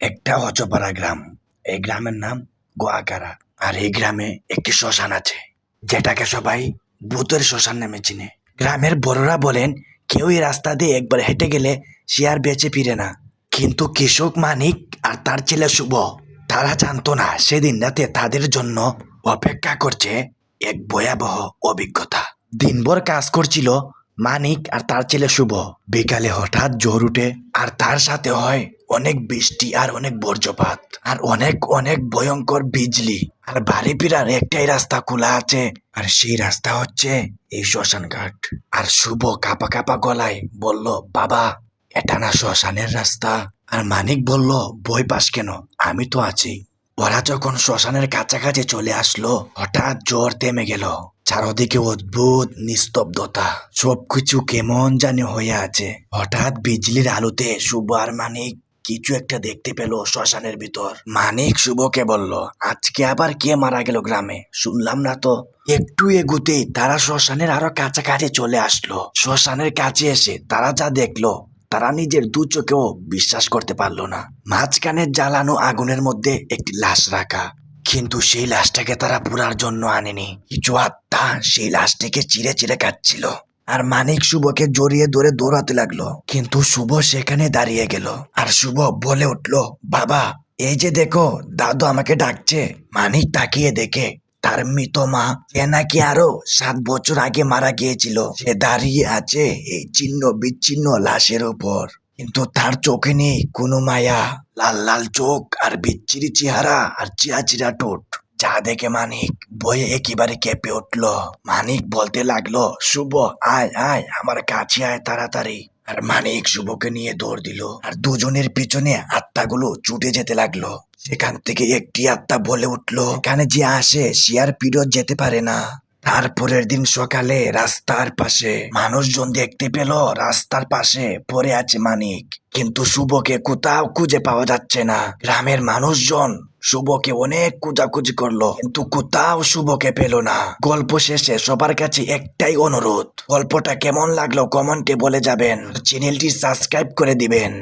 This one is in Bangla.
একটা অজপাড়া গ্রাম। এই গ্রামের নাম গোয়াকারা। আর এই গ্রামে একটি শ্মশান আছে, যেটাকে সবাই ভূতের শ্মশান নামে চিনে। গ্রামের বড়রা বলেন, কেউ এই রাস্তা দিয়ে একবার হেঁটে গেলে সে আর বেঁচে ফিরে না। কিন্তু কৃষক মানিক আর তার ছেলে শুভ, তারা জানতো না সেদিন রাতে তাদের জন্য অপেক্ষা করছে এক ভয়াবহ অভিজ্ঞতা। দিনভর কাজ করছিল মানিক আর তার ছেলে শুভ। বিকালে হঠাৎ ঝড় উঠে, আর তার সাথে হয় অনেক বৃষ্টি আর অনেক বজ্রপাত আর অনেক অনেক ভয়ঙ্কর বিজলি। আর বাড়ি ফেরার একটাই রাস্তা খোলা আছে, আর সেই রাস্তা হচ্ছে এই শ্মশান ঘাট। আর শুভ কাঁপা কাঁপা গলায় বলল, বাবা, এটা না শ্মশানের রাস্তা? আর মানিক বলল, ভয় পাস কেন, আমি তো আছি। ওরা যখন শ্মশানের কাছাকাছি চলে আসলো, হঠাৎ জ্বর থেমে গেল। চারদিকে অদ্ভুত নিস্তব্ধতা, সবকিছু কেমন জানি হয়ে আছে। হঠাৎ বিজলির আলোতে শুভ আর মানিক কিছু একটা দেখতে পেল শ্মশানের ভিতর। মানিক শুভকে বলল, আজকে আবার কে মারা গেল গ্রামে, শুনলাম না তো। একটু এগুতেই তারা শ্মশানের আরো কাছাকাছি চলে আসলো। শ্মশানের কাছে এসে তারা যা দেখলো, তারা নিজের দু চোখেও বিশ্বাস করতে পারলো না। মাঝখানে জ্বালানো আগুনের মধ্যে একটি লাশ রাখা, কিন্তু সেই লাশটাকে তারা পুরার জন্য আনেনি। কিছু আত্মা সেই লাশটিকে চিরে চিরে খাচ্ছিল। আর মানিক শুভকে জড়িয়ে ধরে দৌড়াতে লাগলো, কিন্তু শুভ সেখানে দাঁড়িয়ে গেল। আর শুভ বলে উঠলো, বাবা, এই যে দেখো, দাদু আমাকে ডাকছে। মানিক তাকিয়ে দেখে তার মৃত মা, সে নাকি আরো 7 বছর আগে মারা গিয়েছিল, সে দাঁড়িয়ে আছে এই ছিন্ন বিচ্ছিন্ন লাশের উপর। কিন্তু তার চোখে নেই কোনো মায়া, লাল লাল চোখ আর বিচ্ছিরি চেহারা আর চিরা চিরা ঠোঁট, যা দেখে মানিক ভয়ে একেবারে কেঁপে উঠল। মানিক বলতে লাগলো, শুভ, আয় আয়, আমার কাছে আয় তাড়াতাড়ি। আর মানিক শুভকে নিয়ে দৌড় দিল, আর দুজনের পিছনে আত্মাগুলো ছুটে যেতে লাগলো। সেখান থেকে একটি আত্মা বলে উঠলো, এখানে যে আসে সে আর ফিরত যেতে পারে না। তারপরের দিন সকালে রাস্তার পাশে মানুষজন দেখতে পেল, রাস্তার পাশে পড়ে আছে মানিক, কিন্তু শুভকে কোথাও খুঁজে পাওয়া যাচ্ছে না। গ্রামের মানুষজন শুভকে অনেক খোঁজাখুঁজি করলো, কিন্তু কোথাও শুভকে পেল না। গল্প শেষে সবার কাছে একটাই অনুরোধ, গল্পটা কেমন লাগলো কমেন্টে বলে যাবেন, চ্যানেলটি সাবস্ক্রাইব করে দিবেন।